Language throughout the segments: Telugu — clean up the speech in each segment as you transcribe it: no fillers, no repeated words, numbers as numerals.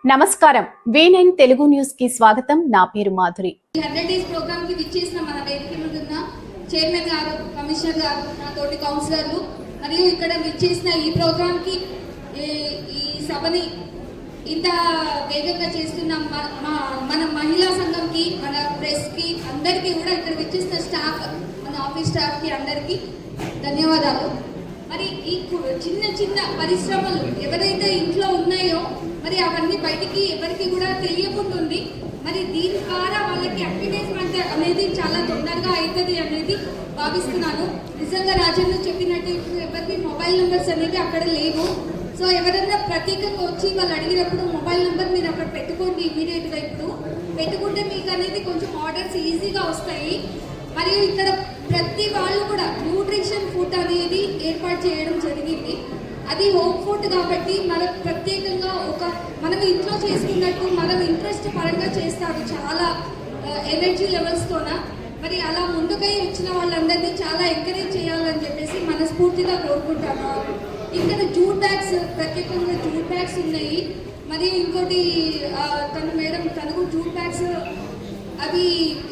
నమస్కారం, V9 తెలుగు న్యూస్ కి స్వాగతం. నా పేరు మాధురి. 100 డేస్ ప్రోగ్రామ్ కి విచ్చేసిన మన వేదిక మీద ఉన్న చైర్మన్ గారు, కమిషనర్ గారు, నా తోటి కౌన్సిలర్లు మరియు ఇక్కడ విచ్చేసిన ఈ ప్రోగ్రామ్ కి ఈ సభని ఇంత వేగంగా చేస్తున్న మన మహిళా సంఘంకి, మన ప్రెస్ కి అందరికీ కూడా ఇక్కడ విచ్చేసిన స్టాఫ్, మన ఆఫీస్ స్టాఫ్ కి అందరికీ ధన్యవాదాలు. మరి ఈ చిన్న చిన్న పరిశ్రమలు ఎవరైతే ఇంట్లో ఉన్నాయో మరి అవన్నీ బయటికి ఎవరికి కూడా తెలియకుంటుంది. మరి దీని ద్వారా వాళ్ళకి అడ్వర్టైజ్మెంట్ అనేది చాలా తొందరగా అవుతుంది అనేది భావిస్తున్నాను. నిజంగా రాజన్న చెప్పినట్టు ఎవరికి మొబైల్ నెంబర్స్ అనేవి అక్కడ లేవు. సో ఎవరైనా ప్రత్యేకంగా వచ్చి వాళ్ళు అడిగినప్పుడు మొబైల్ నెంబర్ మీరు అక్కడ పెట్టుకోండి. ఇమీడియట్గా ఇప్పుడు పెట్టుకుంటే మీకు అనేది కొంచెం ఆర్డర్స్ ఈజీగా వస్తాయి. మరియు ఇక్కడ ప్రతి వాళ్ళు కూడా న్యూట్రిషన్ ఫుడ్ అనేది ఏర్పాటు చేయడం జరిగింది. అది హోమ్ ఫుడ్ కాబట్టి మనకు ప్రత్యేకంగా మనం ఇంట్లో చేసుకున్నట్టు మనం ఇంట్రెస్ట్ పరంగా చేస్తారు, చాలా ఎనర్జీ లెవెల్స్తోన. మరి అలా ముందుకై వచ్చిన వాళ్ళందరినీ చాలా ఎంకరేజ్ చేయాలని చెప్పేసి మనస్ఫూర్తిగా కోరుకుంటాను. ఇక్కడ జూట్ బ్యాగ్స్, ప్రత్యేకంగా జూట్ బ్యాగ్స్ ఉన్నాయి. మరియు ఇంకోటి తనకు జూట్ బ్యాగ్స్ అవి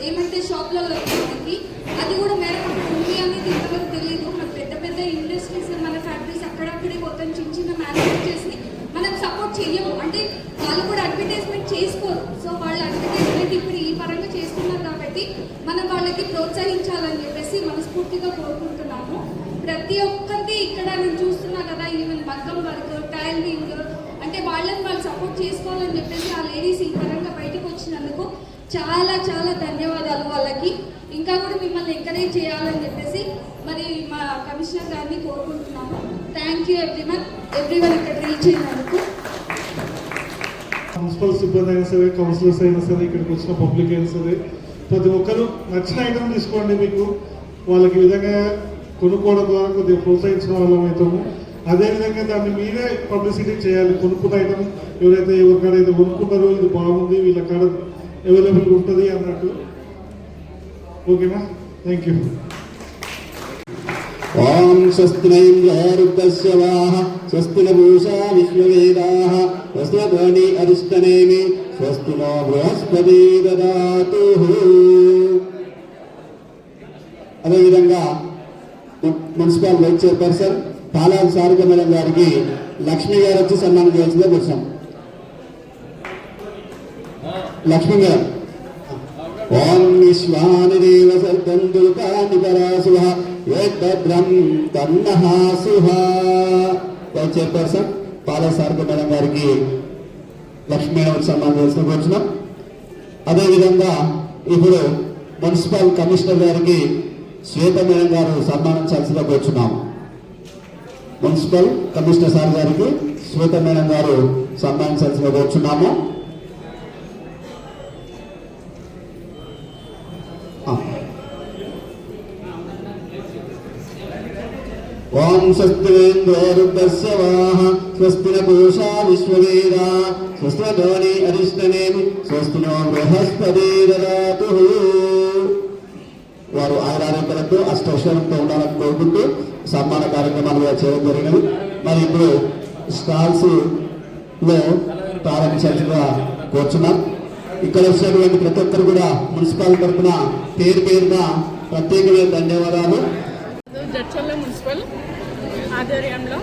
ఏమంటే షాప్లలో మనకి అది కూడా మేడం అక్కడ ఉంది అనేది ఇంతవరకు తెలియదు. మన పెద్ద పెద్ద ఇండస్ట్రీస్, మన ఫ్యాక్టరీస్ అక్కడక్కడే పోతాం, చిన్న చిన్న మ్యానుఫ్యాక్చర్స్ని మనం సపోర్ట్ చేయము. అంటే వాళ్ళు కూడా అడ్వర్టైజ్మెంట్ చేసుకోరు. సో వాళ్ళ అడ్వర్టైజ్మెంట్ ఇప్పుడు ఈ పరంగా చేస్తున్నారు కాబట్టి మనం వాళ్ళకి ప్రోత్సహించాలని చెప్పేసి మనస్ఫూర్తిగా కోరుకుంటున్నాము. ప్రతి ఒక్కరికి ఇక్కడ నేను చూస్తున్నా కదా, ఈవెన్ మగ్గం వర్క్, టైలరింగ్, అంటే వాళ్ళని వాళ్ళు సపోర్ట్ చేసుకోవాలని చెప్పేసి ఆ లేడీస్ ఈ పరంగా బయటకు వచ్చినందుకు చాలా చాలా ధన్యవాదాలు వాళ్ళకి. ఇంకా కూడా మిమ్మల్ని ఎంకరేజ్ చేయాలని చెప్పేసి మరి మా కమిషనర్ గారిని కోరుకుంటున్నాము. థ్యాంక్ యూ ఎవ్రీవన్ ఇక్కడ రీచ్ అయినందుకు. మున్సిపల్ సిబ్బంది అయినా సరే, కౌన్సిలర్స్ అయినా సరే, ఇక్కడికి వచ్చిన పబ్లిక్ అయినా సరే, ప్రతి ఒక్కరు నచ్చిన ఐటమ్ తీసుకోండి. మీకు వాళ్ళకి విధంగా కొనుక్కోవడం ద్వారా కొద్దిగా ప్రోత్సహించిన వాళ్ళం అవుతాము. అదేవిధంగా దాన్ని మీరే పబ్లిసిటీ చేయాలి. కొనుక్కున్న ఐటమ్ ఎవరికాడైతే కొనుక్కుంటారో ఇది బాగుంది, వీళ్ళ కాడ అవైలబుల్ ఉంటుంది అన్నట్టు. ఓకేనా? Thank you. ఓం స్వస్తి నైంద్రోరుద్రస్య వాహ స్వస్తి పూషా విశ్వవేదాః స్వస్తి ధ్వని అరిష్టనేమి స్వస్తి నో బృహస్పతి దదాతు. అదేవిధంగా municipal vice chairperson Palal Sarika madam గారికి లక్ష్మి గారు వచ్చి సన్మానం చేయాల్సిందే కూర్చోం. లక్ష్మి గారు. ఓం విశ్వానిదేవ సర్గం దుర్గాని పరాసుహ ఏతద్రం తన్నః సుహ. Vice chairperson Palal Sarika madam గారికి లక్ష్మి మేడం సన్మానం చేయాల్సిన కూర్చున్నాం. అదేవిధంగా ఇప్పుడు మున్సిపల్ కమిషనర్ గారికి శ్వేత మేడం గారు సన్మానించాల్సిందిగా కూర్చున్నాం. మున్సిపల్ కమిషనర్ సార్ గారికి శ్వేత మేడం గారు సన్మానించాల్సిందిగా కూర్చున్నాము. ఓం స్వస్తిరేంద్రోరుద్రస్య వాహ స్వస్తి పూషా విశ్వవేదాః స్వస్తి ధ్వని అరిష్టనేమి స్వస్తి నో బృహస్పతి దదాతు. వారు ఆయురారోగ్యాలతో అష్టైశ్వర్యంతో ఉండాలని కోరుకుంటూ సన్మాన కార్యక్రమాలుగా చేయడం జరిగినవి. మరి ఇప్పుడు స్టాల్స్ లో ప్రారంభించాల్సిందిగా కోరుచున్నాం. ఇక్కడ వచ్చినటువంటి ప్రతి ఒక్కరు కూడా మున్సిపల్ తరఫున పేరున ప్రత్యేకమైన ధన్యవాదాలు. జడ్చర్ల మున్సిపల్ ఆధ్వర్యంలో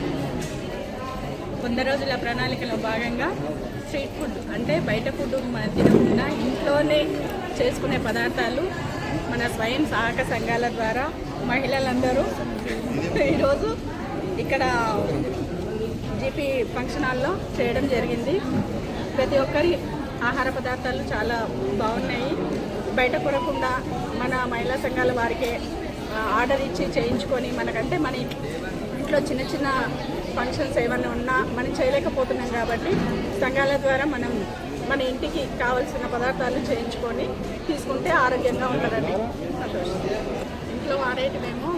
100 రోజుల ప్రణాళికలో భాగంగా స్ట్రీట్ ఫుడ్ అంటే బయట ఫుడ్ మన తినకుండా ఇంట్లోనే చేసుకునే పదార్థాలు మన స్వయం సహాయక సంఘాల ద్వారా మహిళలందరూ ఈరోజు ఇక్కడ జీపీ ఫంక్షన్ హాల్లో చేయడం జరిగింది. ప్రతి ఒక్కరి ఆహార పదార్థాలు చాలా బాగున్నాయి. బయట కొనకుండా మన మహిళా సంఘాల వారికే ఆర్డర్ ఇచ్చి చేయించుకొని, మనకంటే మన ఇంట్లో చిన్న చిన్న ఫంక్షన్స్ ఏమైనా ఉన్నా మనం చేయలేకపోతున్నాం కాబట్టి సంఘాల ద్వారా మనం మన ఇంటికి కావాల్సిన పదార్థాలు చేయించుకొని తీసుకుంటే ఆరోగ్యంగా ఉంటుందని సంతోషం. ఇంట్లో వాడేటివేమో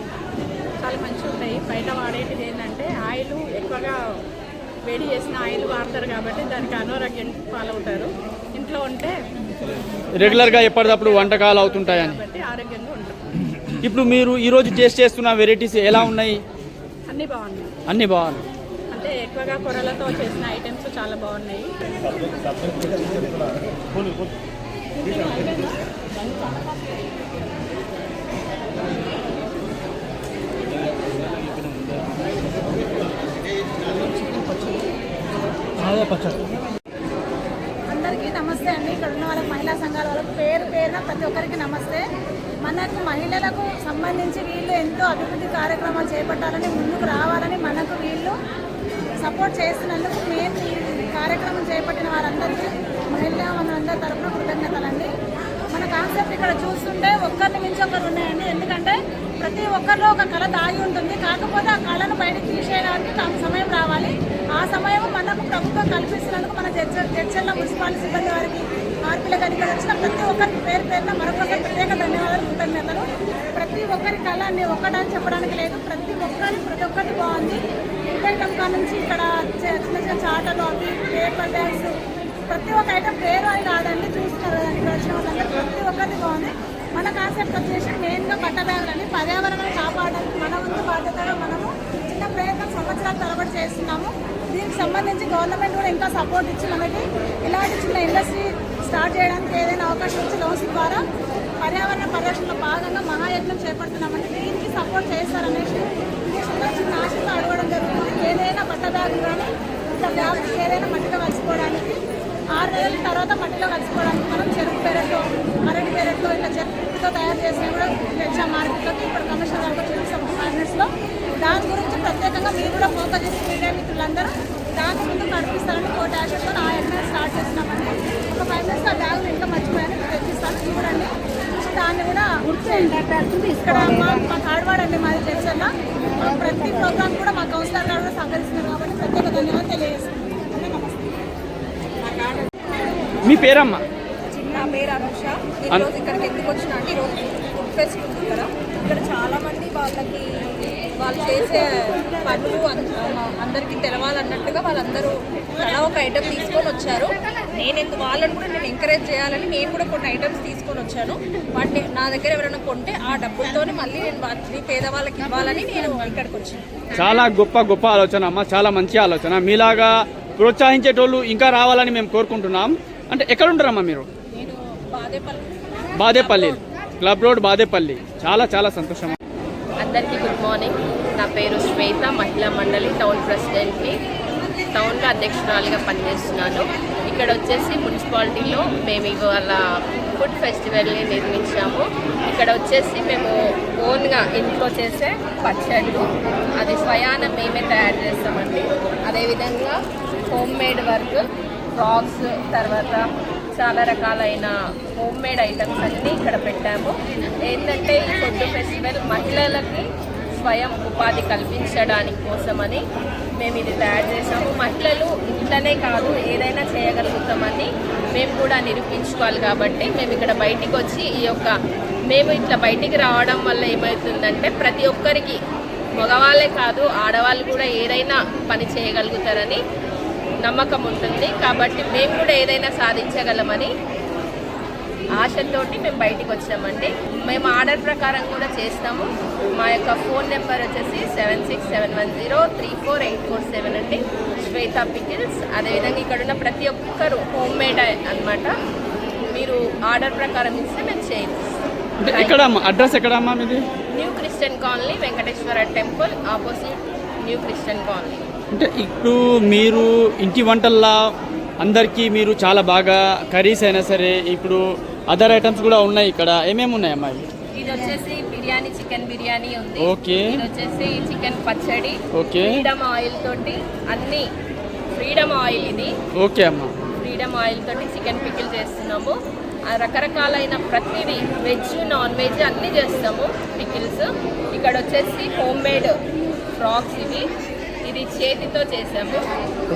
చాలా మంచిగా ఉంటాయి. బయట వాడేటిది ఏంటంటే ఆయిల్ ఎక్కువగా వేడి చేసిన ఆయిల్ వాడతారు కాబట్టి దానికి అనారోగ్యం పాలవుతారు. ఇంట్లో ఉంటే రెగ్యులర్గా ఎప్పటికప్పుడు వంటకాలు అవుతుంటాయని కాబట్టి ఆరోగ్యంగా ఉంటాం. ఇప్పుడు మీరు ఈరోజు టేస్ట్ చేస్తున్న వెరైటీస్ ఎలా ఉన్నాయి? అన్నీ బాగున్నాయి. అన్నీ బాగున్నాయి. అంటే ఎక్కువగా కూరలతో చేసిన ఐటమ్స్ చాలా బాగున్నాయి. అందరికీ నమస్తే అండి. ఇక్కడ ఉన్న వాళ్ళకి మహిళా సంఘాల వాళ్ళకి పేరున ప్రతి ఒక్కరికి నమస్తే. మనకు మహిళలకు సంబంధించి వీళ్ళు ఎంతో అభివృద్ధి కార్యక్రమాలు చేపట్టాలని ముందుకు రావాలని మనకు వీళ్ళు సపోర్ట్ చేస్తున్నందుకు మేము ఈ కార్యక్రమం చేపట్టిన వారందరికీ మనందరి తరఫున కృతజ్ఞతలండి. మన కాన్సెప్ట్ ఇక్కడ చూస్తుంటే ఒక్కరిని మించి ఒకరు ఉన్నాయండి. ఎందుకంటే ప్రతి ఒక్కరిలో ఒక కళ దాగి ఉంటుంది. కాకపోతే ఆ కళను బయటకు తీసేయడానికి సమయం రావాలి. ఆ సమయం మనకు ప్రభుత్వం కల్పిస్తున్నందుకు మన జడ్చర్ల మున్సిపాలిటీ సిబ్బంది వారికి మార్పుల గదికి వచ్చిన ప్రతి ఒక్కరికి పేరున మరొకసారి ప్రత్యేక ధన్యవాదాలు, కృతజ్ఞతలు. ప్రతి ఒక్కరి కళ అన్ని ఒక్కటని చెప్పడానికి లేదు. ప్రతి ఒక్కటి బాగుంది. ఐటమ్ కా నుంచి ఇక్కడ చిన్న చిన్న చాటలు, అవి పేపర్ బ్యాగ్స్, ప్రతి ఒక్క ఐటమ్ పేరు అని కాదండి. చూస్తున్నారు కదండి ఇక్కడ వచ్చిన వాళ్ళందరూ, ప్రతి ఒక్కటి బాగుంది. మన కాన్సెప్ట్ వచ్చేసి మెయిన్గా బట్ట బ్యాగులని పర్యావరణాన్ని కాపాడడానికి మన వంతు బాధ్యతగా మనము చిన్న ప్రయత్నం సంవత్సరాల తరబడి చేస్తున్నాము. దీనికి సంబంధించి గవర్నమెంట్ కూడా ఇంకా సపోర్ట్ ఇచ్చి మనకి ఇలాంటి చిన్న ఇండస్ట్రీ స్టార్ట్ చేయడానికి ఏదైనా అవకాశం ఇచ్చి లోన్స్ ద్వారా పర్యావరణ పరిరక్షణలో భాగంగా మహాయజ్ఞం చేపడుతున్నామంటే దీనికి సపోర్ట్ చేస్తారనేసి చిన్న ఆశతో అడగడం జరుగుతుంది. ఏదైనా బట్ట బ్యాగులు కానీ ఇంకా బ్యాగ్స్ ఏదైనా మట్టిలో కలిసిపోవడానికి 6 నెలల తర్వాత మట్టిలో కలిసిపోవడానికి మనం చెరుకు పెరట్లో, అరటి పెరట్లో ఇట్లా చెరుకుతో తయారు చేసినా కూడా తెచ్చాం మార్కెట్లోకి. ఇప్పుడు కమర్షియల్ దాకా చూసాం ఫార్మర్స్లో. దాని గురించి ప్రత్యేకంగా మీరు కూడా ఫోకస్ చేసి మీడియా మిత్రులందరూ దాన్ని ముందుకు నడిపిస్తారని కోటి ఆశతో ఆ యజ్ఞం స్టార్ట్ చేసినామండి. ఒక 5 minutes ఆ బ్యాగులు ఇంకా మర్చిపోయాను, తెచ్చిస్తాను చూడండి. దాన్ని కూడా ఇక్కడ మా కాడవాడ అండి మాది తెచ్చల్లా. ప్రతి ప్రోగ్రామ్ కూడా మా కౌన్సిలర్ గారు కూడా సహకరిస్తున్నారు కాబట్టి ప్రత్యేక ధన్యవాదాలు తెలియజేస్తున్నాను. మీ పేరమ్మా? నా పేరు అనుష. ఈరోజు ఇక్కడికి ఎందుకు వచ్చినా అంటే ఈరోజు ఫుడ్ ఫెస్ట్ ఉంది ఇక్కడ చాలామంది వాళ్ళు చేసే పనులు అందరికీ తెలవాలన్నట్టుగా వాళ్ళందరూ తలా ఒక ఐటమ్ తీసుకొని వచ్చారు. వాళ్ళని కూడా నేను ఎంకరేజ్ చేయాలని నేను కూడా కొన్ని ఐటమ్స్ తీసుకొని వచ్చాను. వాటిని నా దగ్గర ఎవరైనా కొంటే ఆ డబ్బులతో మళ్ళీ నేను వాటిని పేదవాళ్ళకి ఇవ్వాలని నేను ఇక్కడికి వచ్చాను. చాలా గొప్ప ఆలోచన అమ్మా, చాలా మంచి ఆలోచన. మీలాగా ప్రోత్సహించేటోళ్ళు ఇంకా రావాలని మేము కోరుకుంటున్నాం. అంటే ఎక్కడ ఉంటారమ్మా మీరు? నేను బాదేపల్లి క్లబ్ రోడ్ బాదేపల్లి. చాలా సంతోషం. అందరికీ గుడ్ మార్నింగ్. నా పేరు శ్వేత, మహిళా మండలి టౌన్ ప్రెసిడెంట్ని, టౌన్లో అధ్యక్షురాలిగా పనిచేస్తున్నాను. ఇక్కడ వచ్చేసి మున్సిపాలిటీలో మేము ఇవాళ ఫుడ్ ఫెస్టివల్ని నిర్మించాము. ఇక్కడ వచ్చేసి మేము ఓన్గా ఇంట్లో చేసే పచ్చళ్ళు, అది స్వయాన మేమే తయారు చేస్తామండి. అదేవిధంగా హోమ్ మేడ్ వర్క్, ఫ్రాక్స్, తర్వాత చాలా రకాలైన హోమ్ మేడ్ ఐటమ్స్ అన్నీ ఇక్కడ పెట్టాము. ఏంటంటే ఈ ఫుడ్ ఫెస్టివల్ మహిళలకి స్వయం ఉపాధి కల్పించడానికి కోసమని మేము ఇది తయారు చేసాము. మహిళలు ఇంట్లోనే కాదు ఏదైనా చేయగలుగుతామని మేము కూడా నిరూపించుకోవాలి కాబట్టి మేము ఇక్కడ బయటికి వచ్చి మేము ఇట్లా బయటికి రావడం వల్ల ఏమవుతుందంటే ప్రతి ఒక్కరికి, మగవాళ్ళే కాదు ఆడవాళ్ళు కూడా ఏదైనా పని చేయగలుగుతారని నమ్మకం ఉంటుంది. కాబట్టి మేము కూడా ఏదైనా సాధించగలమని ఆశతోటి మేము బయటికి వచ్చామండి. మేము ఆర్డర్ ప్రకారం కూడా చేస్తాము. మా యొక్క ఫోన్ నెంబర్ వచ్చేసి 7671034847 అండి. శ్వేత పికిల్స్. అదేవిధంగా ఇక్కడ ఉన్న ప్రతి ఒక్కరు హోమ్ మేడ్ అనమాట. మీరు ఆర్డర్ ప్రకారం ఇస్తే మేము చేయిస్తాం. ఎక్కడ అడ్రస్ ఎక్కడమ్మా మీది? New Christian colony, Venkateswara temple opposite new Christian colony. అంటే ఇప్పుడు మీరు ఇంటి వంటల్లా అందరికీ మీరు చాలా బాగా కర్రీస్ అయినా సరే, ఇప్పుడు అదర్ ఐటమ్స్ కూడా ఉన్నాయి. ఇక్కడ ఏమేమి ఉన్నాయమ్మా? ఇది వచ్చేసి బిర్యానీ, చికెన్ బిర్యానీ ఉంది. ఓకే. ఇది వచ్చేసి చికెన్ పచ్చడి. ఓకే. ఫ్రీడమ్ ఆయిల్ తోటి అన్ని ఫ్రీడమ్ ఆయిల్ ఇది. ఓకే అమ్మా. ఫ్రీడమ్ ఆయిల్ తోటి చికెన్ పికిల్ చేస్తున్నాము. రకరకాలైన ప్రతిదీ వెజ్, నాన్ వెజ్ అన్నీ చేస్తాము పికిల్స్. ఇక్కడ వచ్చేసి హోమ్ మేడ్ ఫ్రాక్స్ ఇది చేతితో చేసాము,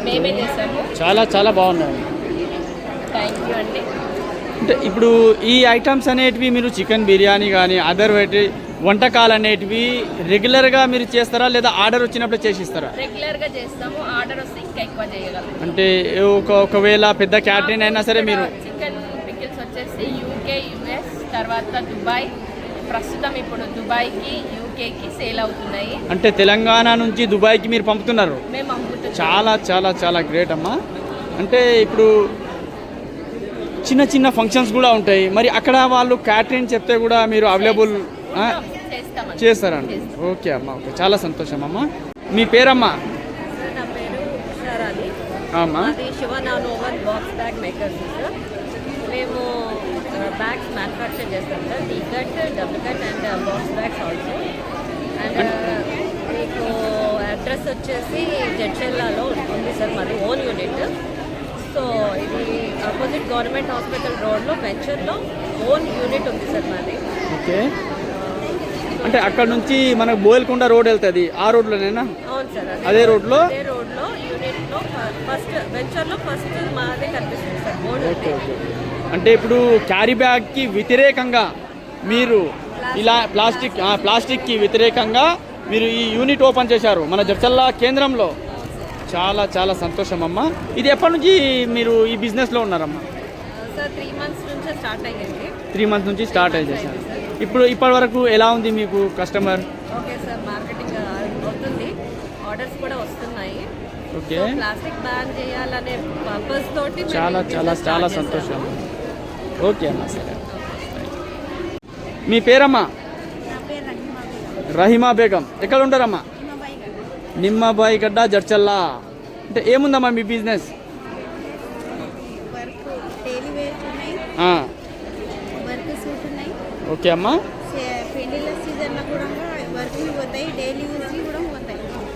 మేమే చేసాము. చాలా బాగున్నాయి. థ్యాంక్ యూ అండి. అంటే ఇప్పుడు ఈ ఐటమ్స్ అనేటివి మీరు చికెన్ బిర్యానీ కానీ అదర్ వంటకాలు అనేటివి రెగ్యులర్గా మీరు చేస్తారా లేదా ఆర్డర్ వచ్చినప్పుడు చేసిస్తారా? రెగ్యులర్గా చేస్తాము, ఆర్డర్ వస్తే ఇంకా ఎక్కువ చేయగలం. అంటే ఒకవేళ పెద్ద క్యాటరింగ్ అయినా సరే మీరు చికెన్ పికిల్స్ వచ్చేసి UK, US, తర్వాత దుబాయ్, ప్రస్తుతం ఇప్పుడు దుబాయ్కి, యూకేకి సేల్ అవుతున్నాయి. అంటే తెలంగాణ నుంచి దుబాయ్కి మీరు పంపుతున్నారు. మేము అమ్ముతున్నాం. చాలా చాలా చాలా గ్రేట్ అమ్మా. అంటే ఇప్పుడు చిన్న చిన్న ఫంక్షన్స్ కూడా ఉంటాయి, మరి అక్కడ వాళ్ళు క్యాటరింగ్ చెప్తే కూడా మీరు అవైలబుల్ చేస్తారండి? ఓకే అమ్మా, ఓకే, చాలా సంతోషం అమ్మా. మీ పేరమ్మా? నా పేరు ఉషారాణి. అమ్మా. అది శివనానోవన్ బాక్స్ బ్యాగ్ మేకర్స్ సార్. మేము బ్యాగ్స్ మ్యానుఫ్యాక్చర్ చేస్తాం sir. D cut, double cut and box bags also. And మీకు అడ్రస్ వచ్చేసి జడ్చెల్లాలో ఉంది సార్ మాది ఓన్ యూనిట్. సో ఇది ఆపోజిట్ గవర్నమెంట్ హాస్పిటల్ రోడ్లో వెంచర్లో ఓన్ యూనిట్ ఉంది సార్ మాది. ఓకే, అంటే అక్కడ నుంచి మనకు బోయల్కొండ రోడ్ వెళ్తుంది, ఆ రోడ్లోనేనా? అవును సార్, అదే రోడ్లో యూనిట్లో ఫస్ట్ వెంచర్లో ఫస్ట్ మాదే కనిపిస్తుంది సార్ బోర్డు. Okay okay. అంటే ఇప్పుడు క్యారీ బ్యాగ్కి వ్యతిరేకంగా మీరు ఇలా ప్లాస్టిక్కి వ్యతిరేకంగా మీరు ఈ యూనిట్ ఓపెన్ చేశారు మన జడ్చల్ల కేంద్రంలో. చాలా చాలా సంతోషం అమ్మా. ఇది ఎప్పటి నుంచి మీరు ఈ బిజినెస్లో ఉన్నారమ్మా? సార్ 3 months నుంచే స్టార్ట్ అయ్యింది. 3 months నుంచి స్టార్ట్ చేశారు. ఇప్పటి వరకు ఎలా ఉంది మీకు కస్టమర్? ఓకే సార్, మార్కెటింగ్ అవుతుంది, ఆర్డర్స్ కూడా వస్తున్నాయి. ఓకే, ప్లాస్టిక్ బ్యాన్ చేయాలనే పర్పస్ తోటి చాలా చాలా చాలా సంతోషం. ఓకే అమ్మా, సరే. మీ పేరమ్మా? రహీమా బేగం. ఎక్కడ ఉంటారమ్మా? నిమ్మబాయి గడ్డ, జడ్చల్లా. అంటే ఏముందమ్మా మీ బిజినెస్? ఓకే అమ్మా.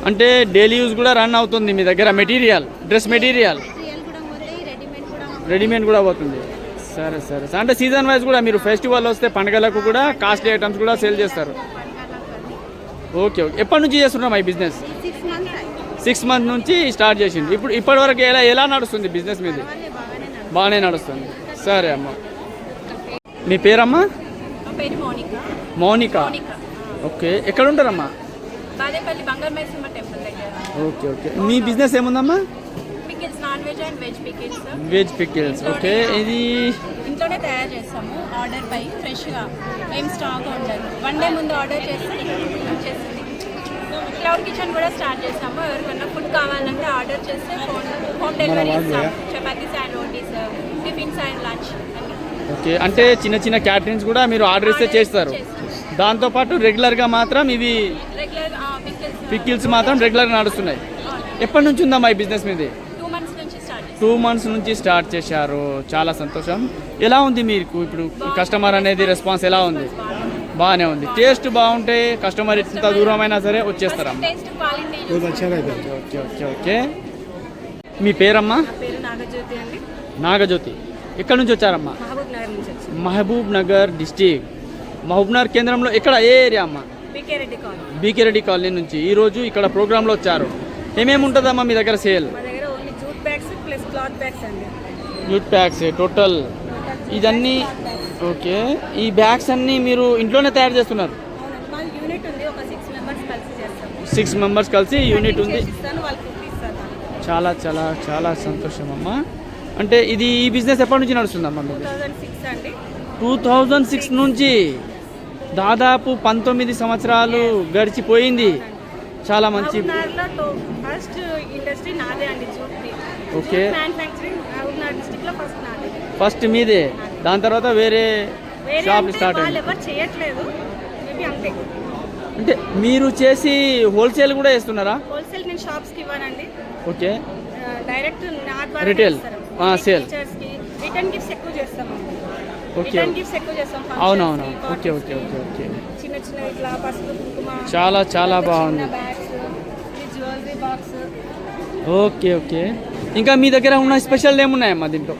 అంటే డైలీ యూజ్ కూడా రన్ అవుతుంది మీ దగ్గర మెటీరియల్, డ్రెస్ మెటీరియల్ రెడీమేడ్ కూడా పోతుంది. సరే సరే. అంటే సీజన్ వైజ్ కూడా మీరు ఫెస్టివల్ వస్తే పండుగలకు కూడా కాస్ట్లీ ఐటమ్స్ కూడా సేల్ చేస్తారు. Okay okay. ఎప్పటి నుంచి చేస్తున్నాం ఈ బిజినెస్? 6 months నుంచి స్టార్ట్ చేసింది. ఇప్పటి వరకు ఎలా నడుస్తుంది బిజినెస్ మీది? బాగానే నడుస్తుంది. సరే అమ్మ. మీ పేరమ్మా? మౌనిక. ఓకే, ఎక్కడ ఉంటారమ్మా? బాదేపల్లి బంగారు మైసమ్మ టెంపుల్ దగ్గర. Okay okay. మీ బిజినెస్ ఏముందమ్మా? Pickles, non veg and veg pickles. Veg pickles. Okay, ఇది ఇంట్లోనే తయారు చేస్తాము ఆర్డర్ పై, ఫ్రెష్గా ఏం స్టాక్ ఉండదు. 1 day ముందు ఆర్డర్ చేస్తే వచ్చేసింది. క్లౌడ్ కిచెన్ కూడా స్టార్ట్ చేస్తాము. ఎవరికైనా ఫుడ్ కావాలంటే ఆర్డర్ చేస్తే హోమ్ డెలివరీ ఇస్తాము. Chapatis and rotis, tiffins and lunch. Okay, అంటే చిన్న చిన్న క్యాటరింగ్స్ కూడా మీరు ఆర్డర్ ఇస్తే చేస్తారు. దాంతోపాటు రెగ్యులర్గా మాత్రం ఇవి పికిల్స్ మాత్రం రెగ్యులర్గా నడుస్తున్నాయి. ఎప్పటి నుంచి ఉందమ్మా ఈ బిజినెస్ మీది? 2 months నుంచి స్టార్ట్ చేశారు. చాలా సంతోషం. ఎలా ఉంది మీకు ఇప్పుడు కస్టమర్ అనేది రెస్పాన్స్ ఎలా ఉంది? బాగానే ఉంది. టేస్ట్ బాగుంటే కస్టమర్ ఎంత దూరమైనా సరే వచ్చేస్తారమ్మా. Okay okay okay. మీ పేరమ్మా? పేరు నాగజ్యోతి అండి. నాగజ్యోతి. ఎక్కడి నుంచి వచ్చారమ్మా? మహబూబ్ నగర్ నుంచి వచ్చారు. మహబూబ్ నగర్ డిస్టిక్. మహబూబ్ నగర్ కేంద్రంలో ఎక్కడ, ఏ ఏరియా అమ్మా? బీకే రెడ్డి కాలనీ నుంచి ఈరోజు ఇక్కడ ప్రోగ్రాంలో వచ్చారు. ఏమేమి ఉంటుందమ్మా మీ దగ్గర సేల్? మా దగ్గర only jute bags plus cloth bags అండి. జూట్ బ్యాగ్స్ టోటల్ ఇదన్నీ. ఓకే, ఈ బ్యాగ్స్ అన్నీ మీరు ఇంట్లోనే తయారు చేస్తున్నారు? అవునండి, మా యూనిట్ ఉంది. ఒక 6 members కలిసి చేస్తాము. 6 members కలిసి యూనిట్ ఉంది. వాళ్ళు ఇస్తారు. చాలా చాలా చాలా సంతోషం అమ్మా. అంటే ఈ బిజినెస్ ఎప్పటి నుంచి నడుస్తుందమ్మా? 2006 అండి. 2006 నుంచి దాదాపు 19 సంవత్సరాలు గడిచిపోయింది. చాలా మంచి. ఫస్ట్ ఇండస్ట్రీ నాదే అండి, జూట్ది. ఓకే, మ్యానుఫ్యాక్చరింగ్ మహబూబ్నగర్ డిస్ట్రిక్ట్ లో ఫస్ట్ నాదే. ఫస్ట్ మీదే, దాని తర్వాత వేరే షాప్ స్టార్ట్ అయింది. ఎవరు చేయట్లేదు, మేబీ అంతే. అంటే మీరు చేసి హోల్సేల్ కూడా చేస్తున్నారా? హోల్సేల్ నేను షాప్స్కి ఇవ్వనండి. ఓకే, డైరెక్ట్ నా ద్వారా రిటైల్ సేల్. రిటర్న్ గిఫ్ట్స్ ఎక్కువ చేస్తాము. ఓకే, రిటర్న్ గిఫ్ట్స్ ఎక్కువ చేస్తాం. అవునవును. Okay okay okay okay. చిన్న చిన్న ఇట్లా పసుపు కుంకుమ, చాలా చాలా బాగుంది. Bags, jewellery box. Okay okay. ఇంకా మీ దగ్గర ఉన్న స్పెషల్ ఏమున్నాయమ్మా దీంట్లో?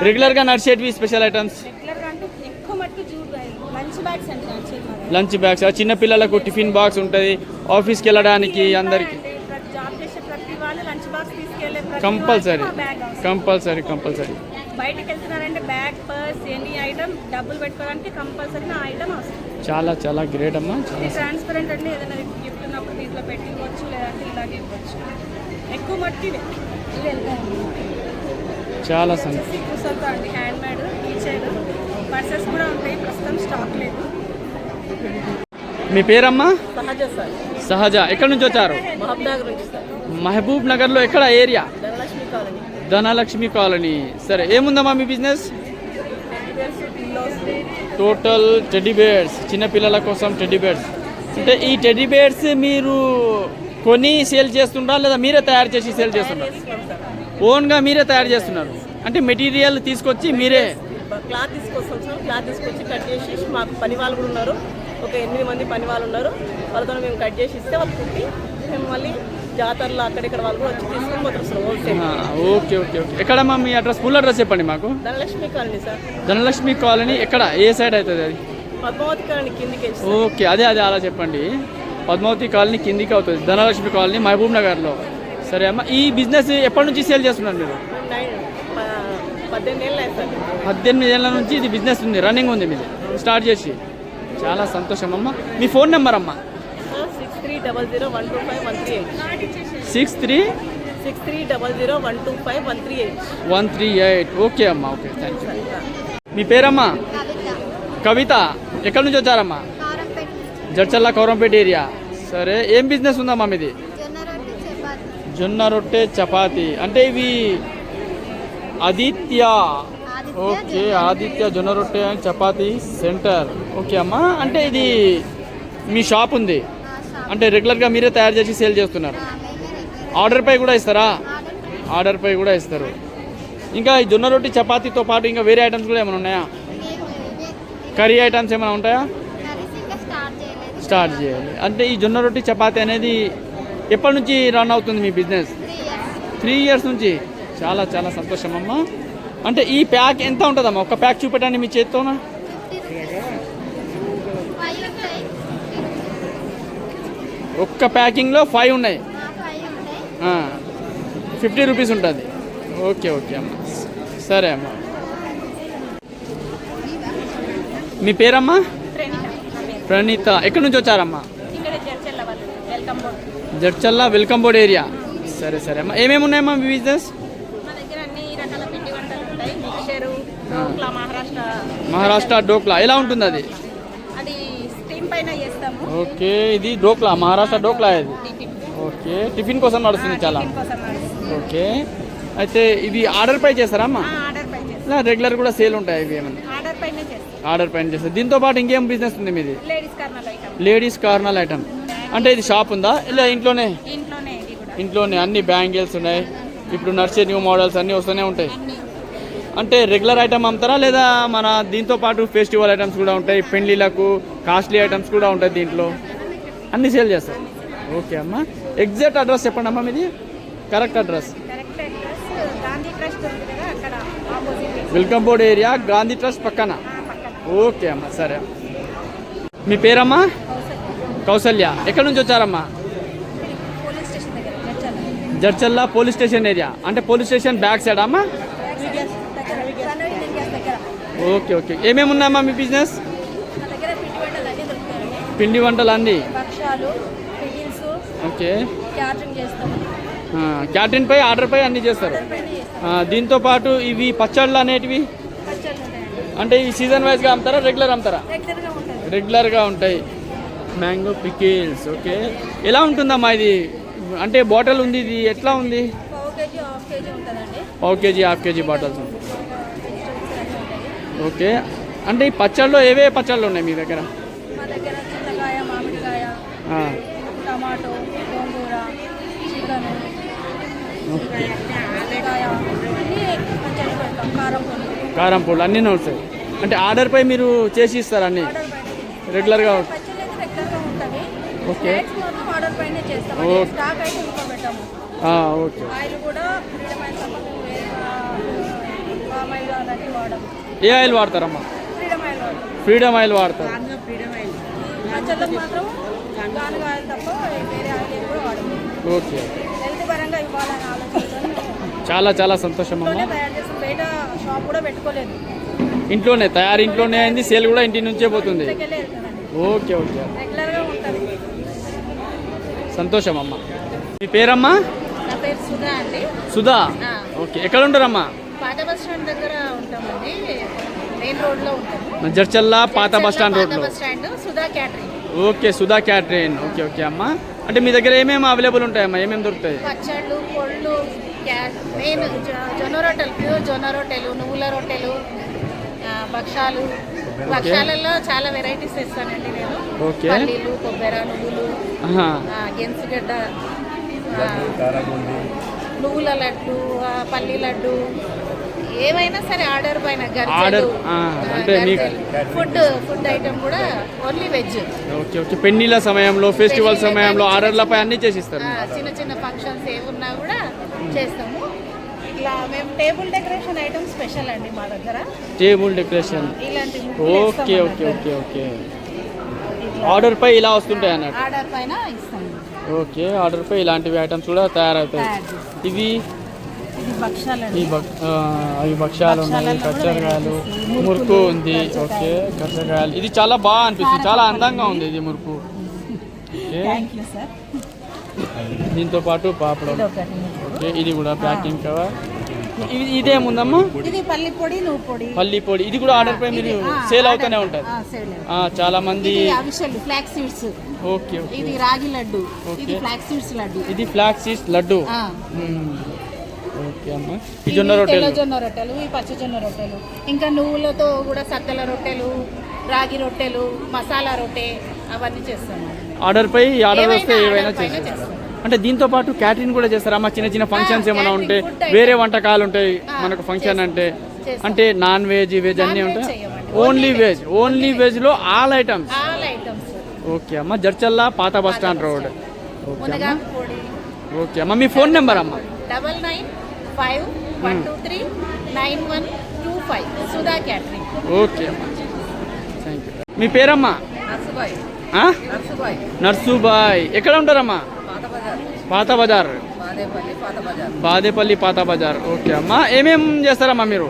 రెగ్యులర్గా నడిచేటివి స్పెషల్ ఐటమ్స్? రెగ్యులర్గా అంటే ఎక్కువ మట్టుకు జూట్ లంచ్ బ్యాగ్స్ అండి నడిచేది. లంచ్ బ్యాగ్స్, చిన్న పిల్లలకు టిఫిన్ బాక్స్ ఉంటుంది, ఆఫీస్కి వెళ్ళడానికి అందరికి జాబ్ చేసే ప్రతి వాళ్ళు లంచ్ బాక్స్ తీసుకెళ్ళే కంపల్సరీ కంపల్సరీ కంపల్సరీ. బయటకు వెళ్తున్నారంటే బ్యాగ్, పర్స్, ఎనీ ఐటమ్ డబ్బులు పెట్టుకోవడానికి కంపల్సరీ ఆ ఐటమ్ అవసరం. చాలా చాలా గ్రేట్ అమ్మా. ఇది ట్రాన్స్పరెంట్ అంటే ఏదైనా గిఫ్ట్ ఉన్నప్పుడు దీంట్లో పెట్టి ఇవ్వచ్చు, లేదంటే ఇలాగే ఇవ్వచ్చు. ఎక్కువ మట్టి ఇవి వెళ్తాయి. చాలా సంతోషం. కూసలతో అండి, హ్యాండ్ మేడ్, కీచైన్, పర్సెస్ కూడా ఉంటాయి. ప్రస్తుతం స్టాక్ లేదు. మీ పేరమ్మా? సహజ సార్, సహజ. ఎక్కడి నుంచి వచ్చారు? మహబూబ్నగర్ నుంచి సార్. మహబూబ్ నగర్లో ఎక్కడ area? Dhanalakshmi colony. Dhanalakshmi colony. సరే, ఏముందమ్మా మీ బిజినెస్? టోటల్ టెడ్డీ బేర్స్, చిన్నపిల్లల కోసం టెడ్డీ బేర్స్. అంటే ఈ టెడ్డీ బేర్స్ మీరు కొని సేల్ చేస్తుంటారా లేదా మీరే తయారు చేసి సేల్ చేస్తుంటారు? ఓన్గా మీరే తయారు చేస్తున్నారు. అంటే మెటీరియల్ తీసుకొచ్చి మీరే క్లాత్ తీసుకొస్తాం సార్. క్లాత్ తీసుకొచ్చి కట్ చేసి మాకు పని వాళ్ళు కూడా ఉన్నారు, ఒక 8 మంది పని వాళ్ళు ఉన్నారు. వాళ్ళతో మేము కట్ చేసి ఇస్తే వాళ్ళు కుట్టి మేము మళ్ళీ జాతరలో అక్కడిక్కడ వాళ్ళు కూడా వచ్చి తీసుకొని పోతారు sir wholesale. Okay okay okay. ఎక్కడమ్మా మీ అడ్రస్? ఫుల్ అడ్రస్ చెప్పండి మాకు. Dhanalakshmi colony sir. Dhanalakshmi colony ఎక్కడ, ఏ సైడ్ అవుతుంది అది? పద్మావతి కాలనీ కిందికి. ఓకే, అదే అలా చెప్పండి. పద్మావతి కాలనీ కిందికి అవుతుంది, ధనలక్ష్మి కాలనీ మహబూబ్ నగర్లో. సరే అమ్మా, ఈ బిజినెస్ ఎప్పటి నుంచి సేల్ చేస్తున్నారు మీరు? 18 ఏళ్ళు అయింది సార్. 18 ఏళ్ళ నుంచి ఇది బిజినెస్ ఉంది, రన్నింగ్ ఉంది మీది స్టార్ట్ చేసి. చాలా సంతోషం అమ్మ. మీ ఫోన్ నెంబర్ అమ్మా? 6300125138. 6300125138. ఓకే అమ్మా, ఓకే, థ్యాంక్ యూ. మీ పేరమ్మా? కవిత. ఎక్కడి నుంచి వచ్చారమ్మా? జడ్చల్ల కౌరంపేట ఏరియా. సరే, ఏం బిజినెస్ ఉందమ్మా మీది? జొన్న రొట్టె చపాతి. అంటే ఇవి ఆదిత్య. ఓకే, ఆదిత్య జొన్న రొట్టె అండ్ చపాతి సెంటర్. ఓకే అమ్మా, అంటే ఇది మీ షాప్ ఉంది, అంటే రెగ్యులర్గా మీరే తయారు చేసి సేల్ చేస్తున్నారు. ఆర్డర్ పై కూడా ఇస్తారా? ఆర్డర్ పై కూడా ఇస్తారు. ఇంకా ఈ జొన్న రొట్టె చపాతీతో పాటు ఇంకా వేరే ఐటమ్స్ కూడా ఏమైనా ఉన్నాయా? కర్రీ ఐటమ్స్ ఏమైనా ఉంటాయా? స్టార్ట్ చేయాలి. అంటే ఈ జొన్న రొట్టె చపాతీ అనేది ఎప్పటి నుంచి రన్ అవుతుంది మీ బిజినెస్? 3 ఇయర్స్ నుంచి. చాలా చాలా సంతోషం అమ్మ. అంటే ఈ ప్యాక్ ఎంత ఉంటుందమ్మా? ఒక ప్యాక్ చూపెట్టండి మీ చేత్తోనా. ఒక్క ప్యాకింగ్లో 5 ఉన్నాయి. 50 రూపీస్ ఉంటుంది. ఓకే ఓకే అమ్మ, సరే అమ్మ. మీ పేరమ్మా? ప్రణీత. ఎక్కడి నుంచి వచ్చారమ్మా? Jadcherla welcome board area. సరే సరే అమ్మా, ఏమేమి ఉన్నాయమ్మా మీ బిజినెస్? మా దగ్గర అన్ని రకాల పిండి వంటలు ఉంటాయి. మిక్చరు, డోక్లా, మహారాష్ట్ర డోక్లా. ఎలా ఉంటుంది అది? అది స్టీమ్ పైన చేస్తాము. ఓకే, ఇది డోక్లా, మహారాష్ట్ర డోక్లా ఇది. ఓకే, టిఫిన్ కోసం నడుస్తుంది చాలా. ఓకే, అయితే ఇది ఆర్డర్ పై చేస్తారా అమ్మా? ఆర్డర్ పై చేస్తాం. రెగ్యులర్ కూడా సేల్ ఉంటాయి ఇవి ఏమన్నా? ఆర్డర్ పైన చేస్తాం. ఆర్డర్ పైన చేస్తారు. దీంతో పాటు ఇంకేం బిజినెస్ ఉంది మీది? Ladies corner item. Ladies corner item. అంటే ఇది షాప్ ఉందా ఇలా ఇంట్లోనే? ఇంట్లోనే. ఇది కూడా ఇంట్లోనే అన్ని బ్యాంగిల్స్ ఉన్నాయి. ఇప్పుడు నడిచే న్యూ మోడల్స్ అన్నీ వస్తూనే ఉంటాయి. అంటే రెగ్యులర్ ఐటమ్ అమ్ముతారా లేదా మన దీంతో పాటు ఫెస్టివల్ ఐటమ్స్ కూడా ఉంటాయి, పెళ్లిలకు కాస్ట్లీ ఐటమ్స్ కూడా ఉంటాయి దీంట్లో, అన్ని సేల్ చేస్తారు? ఓకే అమ్మా, ఎగ్జాక్ట్ అడ్రస్ చెప్పండి అమ్మా మీది, కరెక్ట్ అడ్రస్. గాంధీ ట్రస్ట్ ఉంది కదా, అక్కడ opposite welcome board area, Gandhi trust పక్కన. ఓకే అమ్మా, సరే. మీ పేరమ్మా? కౌసల్య. ఎక్కడి నుంచి వచ్చారమ్మా? పోలీస్ స్టేషన్ దగ్గర జడ్చల్ల పోలీస్ స్టేషన్ ఏరియా. అంటే పోలీస్ స్టేషన్ బ్యాక్ సైడ్ అమ్మా? Okay okay. ఏమేమి ఉన్నాయమ్మా మీ బిజినెస్? మా దగ్గర పిండి వంటలు అన్నీ దొరుకుతాయి. పిండి వంటలు అన్నీ. భక్షాలు, పిగిల్స్. ఓకే, క్యాటరింగ్ చేస్తాము. క్యాటరింగ్ పై ఆర్డర్ పై అన్నీ చేస్తారు. దీంతో పాటు ఇవి పచ్చళ్ళు అనేటివి పచ్చళ్ళు ఉంటాయండి. అంటే ఈ సీజన్ వైజ్గా అమ్ముతారా, రెగ్యులర్ అమ్ముతారా? రెగ్యులర్గా ఉంటుంది. రెగ్యులర్గా ఉంటాయి. Mango pickles. ఓకే, ఎలా ఉంటుందమ్మా ఇది? అంటే బాటిల్ ఉంది, ఇది ఎట్లా ఉంది? పావు కేజీ, హాఫ్ కేజీ ఉంటుందండి. పావు కేజీ, హాఫ్ కేజీ బాటిల్స్ ఉంటాయి. ఓకే, అంటే ఈ పచ్చళ్ళు ఏవే పచ్చళ్ళు ఉన్నాయి మీ దగ్గర? మా దగ్గర చింతకాయ, మామిడికాయ, టమాటో, గోంగూర, చికెన్, ఆలుకాయ, అన్నీ పచ్చళ్ళు పెడతాం. కారం పొడి, కారం పొడి అన్నీ వస్తాయి. అంటే ఆర్డర్ పై మీరు చేసి ఇస్తారు అన్నీ రెగ్యులర్గా? పచ్చళ్ళు అయితే రెగ్యులర్గా ఉంటుంది. ఓకే, స్నాక్స్ మాత్రం ఆర్డర్ పైనే చేస్తాం. స్టాక్ అయితే ఇంకో పెట్టాము. ఓకే. ఆయిల్ కూడా ఫ్రీడమ్ ఆయిల్ తప్ప మేము వేరే పామ్ ఆయిల్ అలాంటివి వాడము. ఏ ఆయిల్ వాడతారమ్మా? ఫ్రీడమ్ ఆయిల్ వాడతాం. ఫ్రీడమ్ ఆయిల్ వాడతారు. పచ్చళ్ళకు మాత్రం గానుగ ఆయిల్ తప్ప వేరే ఆయిల్ ఏం కూడా వాడము. ఓకే, హెల్త్ పరంగా ఇవ్వాలని ఆలోచనతో చాలా చాలా సంతోషం అమ్మా. ఇంట్లోనే తయారు చేస్తాం. బయట షాప్ కూడా పెట్టుకోలేదు. ఇంట్లోనే తయారు, ఇంట్లోనే అయింది, సేల్ కూడా ఇంటి నుంచే పోతుంది. ఇంట్లోకెళ్ళే వెళ్తానండి. ఓకే ఓకే, రెగ్యులర్గా ఉంటుంది. సంతోషం అమ్మా. మీ పేరమ్మా? నా పేరు సుధా అండి. సుధా. ఓకే, ఎక్కడ ఉంటారమ్మా? పాత బస్ స్టాండ్ దగ్గర ఉంటామండి. మెయిన్ రోడ్లో ఉంటాము. జడ్చల్ల పాత బస్ స్టాండ్ పాత రోడ్లో. Bus stand Sudha catering. Okay, Sudha catering. Okay okay అమ్మ. అంటే మీ దగ్గర ఏమేమి అవైలబుల్ ఉంటాయమ్మా, ఏమేమి దొరుకుతాయి? పచ్చళ్ళు, పొళ్ళు, మెయిన్ జొన్న రొట్టెలు, ప్యూర్ జొన్న రొట్టెలు, నువ్వుల రొట్టెలు, భక్షాలు. భక్షాలలో చాలా వెరైటీస్ తెస్తానండి నేను. ఓకే. పల్లీలు, కొబ్బరి, నువ్వులు, గెన్సుగడ్డ, నువ్వుల లడ్డు, పల్లి లడ్డు, ఏమైనా సరే ఆర్డర్ పైన. ఆర్డర్ అంటే మీకు ఫుడ్ ఐటమ్ కూడా ఓన్లీ వెజ్. Okay okay. పెళ్లిళ్ళ సమయంలో, ఫెస్టివల్ సమయంలో ఆర్డర్లపై అన్నీ చేసిస్తారు. చిన్న చిన్న ఫంక్షన్స్ ఏమున్నా కూడా చేస్తాము. ఇట్లా మేము టేబుల్ డెకరేషన్ ఐటమ్ స్పెషల్ అండి మా దగ్గర. Table decoration. ఇలాంటి okay okay okay okay. Order పై ఇలా వస్తుంటాయి అన్నట్టు. ఆర్డర్ పైన ఇస్తాము. ఓకే, ఆర్డర్ పై ఇలాంటివి ఐటమ్స్ కూడా తయారవుతాయి. ఇవి ఇది భక్షాలు. అవి భక్షాలు ఉన్నాయి, కచ్చరకాయలు, మురుకు ఉంది. ఓకే, కచ్చరకాయలు. ఇది చాలా బాగా అనిపిస్తుంది, చాలా అందంగా ఉంది ఇది మురుకు. ఓకే, దీంతో పాటు పాపడం. ఓకే, ఇది కూడా ప్యాకింగ్ కవర్. ఇదేముందమ్మా? ఇది పల్లి పొడి, నువ్వు పొడి. పల్లి పొడి. ఇది కూడా ఆర్డర్ పై మీరు సేల్ అవుతూనే ఉంటుంది. చాలా మంది. Flax seeds. Okay okay. ఇది రాగి లడ్డు. ఇది ఫ్లాక్స్ సీడ్స్ లడ్డు. ఇది ఫ్లాక్స్ సీడ్స్ లడ్డు. ఓకే అమ్మా. ఈ జొన్న రొట్టెలు, జొన్న రొట్టెలు, ఈ పచ్చి జొన్న రొట్టెలు, ఇంకా నువ్వులతో కూడా సత్తల రొట్టెలు, రాగి రొట్టెలు, మసాలా రొట్టె, అవన్నీ చేస్తాము. ఆర్డర్ పై ఆర్డర్ వస్తే ఏవైనా చేస్తాం. అంటే దీంతో పాటు క్యాటరింగ్ కూడా చేస్తారా అమ్మా? చిన్న చిన్న ఫంక్షన్స్ ఏమైనా ఉంటే, వేరే వంటకాలు ఉంటాయి మనకు ఫంక్షన్ అంటే నాన్ వెజ్, వెజ్ అన్నీ ఉంటాయి? Only veg. ఓన్లీ వెజ్లో ఆల్ ఐటమ్స్. ఓకే అమ్మ. జడ్చల్ల పాత బస్ స్టాండ్ రోడ్. ఓకే అమ్మ. మీ ఫోన్ నెంబర్ అమ్మా? 9951239125 సుధా క్యాటరింగ్. ఓకే అమ్మా, థ్యాంక్ యూ. మీ పేరమ్మా? నర్సుబాయ్. ఎక్కడ ఉంటారమ్మా? పాత బజార్. బాదేపల్లి పాత బజార్. ఓకే అమ్మా. ఏమేం చేస్తారమ్మా మీరు?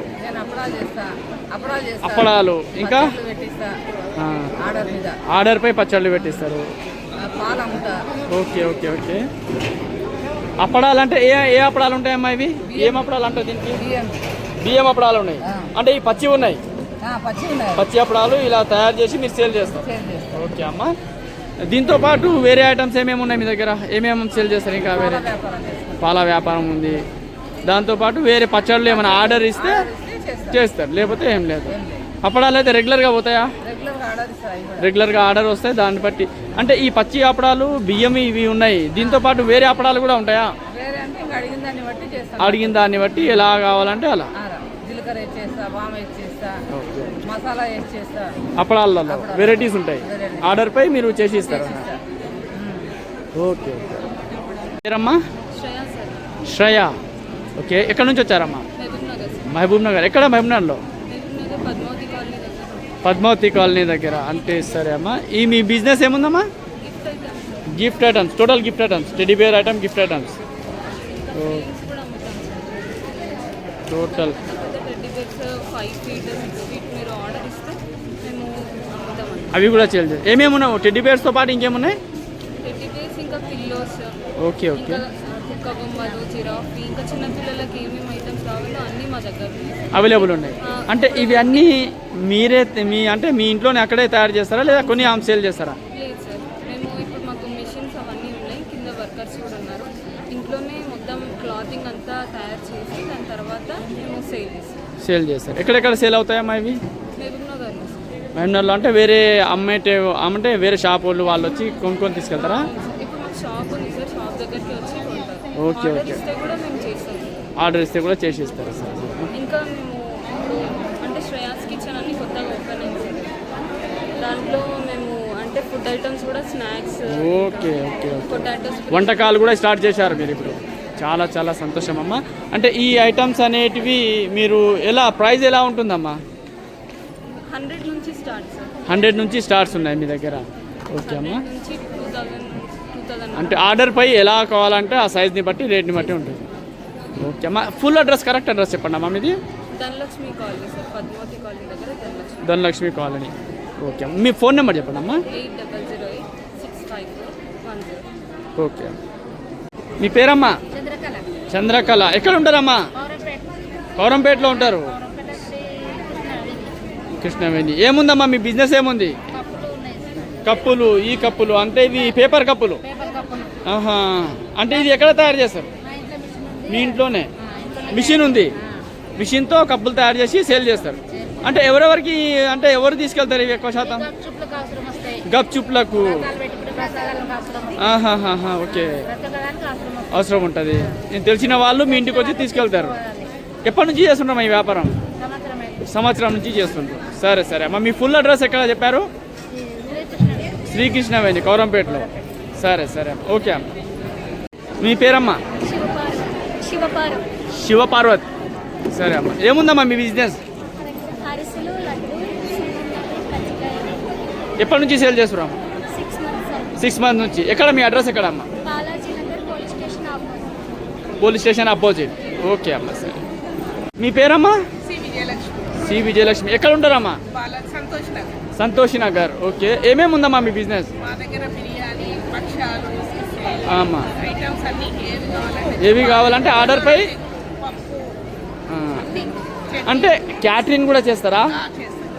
అప్పడాలు, ఇంకా ఆర్డర్ పై పచ్చళ్ళు పెట్టిస్తారు. Okay okay okay. అప్పడాలు అంటే ఏ అప్పడాలు ఉంటాయమ్మా? ఇవి ఏం అప్పడాలు అంటే దీనికి? బియ్యం అప్పడాలు ఉన్నాయి. అంటే ఈ పచ్చి ఉన్నాయి, పచ్చి అప్పడాలు ఇలా తయారు చేసి మీరు సేల్ చేస్తారు. ఓకే అమ్మా. దీంతో పాటు వేరే ఐటమ్స్ ఏమేమి ఉన్నాయి మీ దగ్గర? ఏమేమి సేల్ చేస్తారు? ఇంకా వేరే పాల వ్యాపారం ఉంది. దాంతోపాటు వేరే పచ్చళ్ళు ఏమైనా ఆర్డర్ ఇస్తే చేస్తారు, లేకపోతే ఏం లేదు. అప్పడాలు అయితే రెగ్యులర్గా పోతాయా? రెగ్యులర్గా ఆర్డర్ వస్తాయి. దాన్ని బట్టి అంటే ఈ పచ్చి అప్పడాలు, బియ్యం ఇవి ఉన్నాయి. దీంతో పాటు వేరే అప్పడాలు కూడా ఉంటాయా? అడిగిన దాన్ని బట్టి ఎలా కావాలంటే అలా. అప్పడాలలో వెరైటీస్ ఉంటాయి. ఆర్డర్ పై మీరు చేసి ఇస్తారు. Okay okay. పేరమ్మా? శ్రేయ. ఓకే, ఎక్కడి నుంచి వచ్చారమ్మా? మహబూబ్ నగర్. ఎక్కడ మహబూబ్ నగర్లో? పద్మావతి కాలనీ దగ్గర. అంటే సరే అమ్మా. ఈ మీ బిజినెస్ ఏముందమ్మా? Gift items, total gift items, teddy bear item, gift items total. అవి కూడా సేల్ చేయాలి. ఏమేమి ఉన్నాయి టెడ్డీ బేర్స్తో పాటు? ఇంకేమున్నాయి? Okay okay. అవైలబుల్ ఉన్నాయి. అంటే ఇవి అన్నీ మీరే అంటే మీ ఇంట్లోనే అక్కడే తయారు చేస్తారా, లేదా కొన్ని ఆమె సేల్ చేస్తారా? లేదు సార్, మేము ఇప్పుడు మాకు మెషిన్స్ అవన్నీ ఉన్నాయి, కింద వర్కర్స్ కూడా ఉన్నారు. ఇంట్లోనే మొత్తం క్లాతింగ్ అంతా తయారు చేసి దాని తర్వాత మేము సేల్ చేస్తాం. ఎక్కడెక్కడ సేల్ అవుతాయమ్మా ఇవి? మహబూబ్నగర్లో. అంటే వేరే అమ్మంటే వేరే షాప్ వాళ్ళు వచ్చి కొనుక్కొని తీసుకెళ్తారా? ఇప్పుడు మాకు షాప్ ఉంది సార్, షాప్ దగ్గరికి వచ్చి కొంటారు. Okay okay. ఆర్డర్ ఇస్తే కూడా చేసి ఇస్తారు సార్. ఇంకా మేము అంటే శ్రేయాస్ కిచెన్ అన్ని కొత్తగా ఓపెన్ అయింది. దాంట్లో మేము అంటే ఫుడ్ ఐటమ్స్ కూడా, స్నాక్స్. Okay okay. వంటకాలు కూడా స్టార్ట్ చేశారు మీరు ఇప్పుడు. చాలా చాలా సంతోషం అమ్మా. అంటే ఈ ఐటమ్స్ అనేటివి మీరు ఎలా ప్రైస్ ఎలా ఉంటుందమ్మా? 100 నుంచి స్టార్ట్ సార్. 100 నుంచి స్టార్ట్స్ ఉన్నాయి మీ దగ్గర. ఓకే అమ్మా. 2000 అంటే ఆర్డర్ పై ఎలా కావాలంటే ఆ సైజ్ని బట్టి, రేట్ని బట్టి ఉంటుంది. ఓకే అమ్మా. ఫుల్ అడ్రస్, కరెక్ట్ అడ్రస్ చెప్పండి అమ్మా మీది? Dhanalakshmi colony sir, Padmavathi colony దగ్గర ధనలక్ష్మి కాలనీ. ఓకే అమ్మా. మీ ఫోన్ నెంబర్ చెప్పండి అమ్మా? 80086510. ఓకే. మీ పేరమ్మా? చంద్రకళ. ఎక్కడ ఉంటారమ్మా? కౌరంపేటలో ఉంటారు. కృష్ణవేణి. ఏముందమ్మా మీ బిజినెస్ ఏముంది? కప్పులు. ఈ కప్పులు అంటే ఇవి పేపర్ కప్పులు. ఆహా, అంటే ఇది ఎక్కడ తయారు చేస్తారు? మీ ఇంట్లోనే మిషన్ ఉంది, మిషన్తో కప్పులు తయారు చేసి సేల్ చేస్తారు. అంటే ఎవరెవరికి, అంటే ఎవరు తీసుకెళ్తారు ఇవి ఎక్కువ శాతం? గప్ చుప్లకు. ఆహాహా, ఓకే, అవసరం ఉంటుంది. నేను తెలిసిన వాళ్ళు మీ ఇంటికి వచ్చి తీసుకెళ్తారు. ఎప్పటి నుంచి చేస్తుంటాం ఈ వ్యాపారం? సంవత్సరం నుంచి చేస్తుంటారు. సరే సరే అమ్మ, మీ ఫుల్ అడ్రస్ ఎక్కడ చెప్పారు? శ్రీకృష్ణవేణి, కౌరంపేటలో. సరే సరే అమ్మ, ఓకే అమ్మ. మీ పేరమ్మా? శివపార్వతి. సరే అమ్మ, ఏముందమ్మా మీ బిజినెస్? ఎప్పటి నుంచి సేల్ చేస్తున్నాం? 6 months నుంచి. ఎక్కడ మీ అడ్రస్ ఎక్కడ అమ్మా? Police station opposite. ఓకే అమ్మ, సరే. మీ పేరమ్మా? సి విజయలక్ష్మి. ఎక్కడ ఉంటారమ్మా? సంతోష్ నగర్. ఓకే, ఏమేమి ఉందమ్మా మీ బిజినెస్? అమ్మా, ఏవి కావాలంటే ఆర్డర్పై. అంటే క్యాటరింగ్ కూడా చేస్తారా?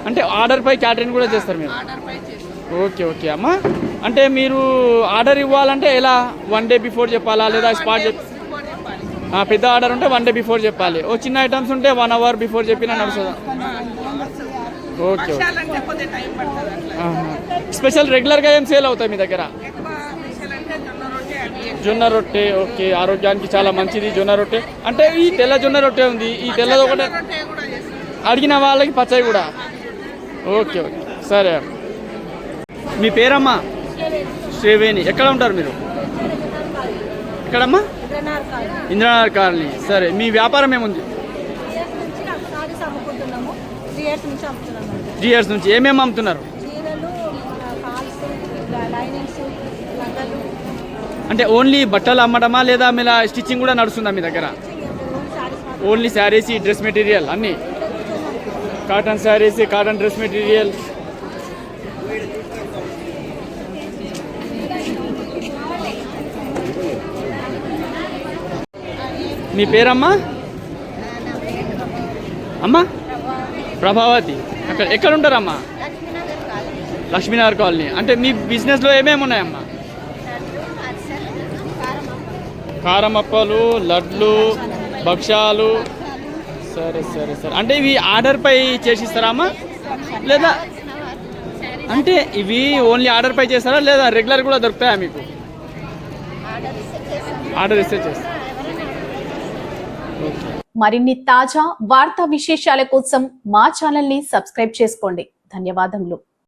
అంటే ఆర్డర్పై క్యాటరింగ్ కూడా చేస్తారు మీరు? ఓకే ఓకే అమ్మా. అంటే మీరు ఆర్డర్ ఇవ్వాలంటే ఎలా? 1 day బిఫోర్ చెప్పాలా లేదా స్పాట్ పెద్ద ఆర్డర్ ఉంటే 1 day బిఫోర్ చెప్పాలి. ఓ చిన్న ఐటమ్స్ ఉంటే 1 hour బిఫోర్ చెప్పినా నడుస్తుందా? Okay okay. స్పెషల్ రెగ్యులర్గా ఏం సేల్ అవుతాయి మీ దగ్గర? జొన్న రొట్టె. ఓకే, ఆరోగ్యానికి చాలా మంచిది జొన్న రొట్టె. అంటే ఈ తెల్ల జొన్న రొట్టె ఉంది, ఈ తెల్లది ఒకటే అడిగిన వాళ్ళకి పచ్చడి కూడా. ఓకే ఓకే, సరే. మీ పేరమ్మా? శ్రీవేణి. ఎక్కడ ఉంటారు మీరు? ఎక్కడమ్మా? ఇంద్రనగర్ కాలనీ. సరే, మీ వ్యాపారం ఏముంది? 3 years నుంచి. ఏమేమి అమ్ముతున్నారు? అంటే ఓన్లీ బట్టలు అమ్మడమా లేదా మీ స్టిచ్చింగ్ కూడా నడుస్తుందా మీ దగ్గర? ఓన్లీ శారీస్, డ్రెస్ మెటీరియల్ అన్నీ? Cotton saris, cotton dress material. మీ పేరమ్మా? అమ్మా? ప్రభావతి. అక్కడ ఎక్కడ ఉంటారమ్మా? లక్ష్మీనగర్ కాలనీ. అంటే మీ బిజినెస్లో ఏమేమి ఉన్నాయమ్మా? కారమప్పలు, లడ్లు, భక్షాలు. సరే సరే సరే. అంటే ఇవి ఆర్డర్పై చేసిస్తారా అమ్మా లేదా? అంటే ఇవి ఓన్లీ ఆర్డర్పై చేస్తారా లేదా రెగ్యులర్ కూడా దొరుకుతాయా మీకు? ఆర్డర్ ఇస్తే చేస్తారా? మరిన్ని తాజా వార్తా విశేషాల కోసం మా ఛానల్ ని సబ్స్క్రైబ్ చేసుకోండి. ధన్యవాదములు.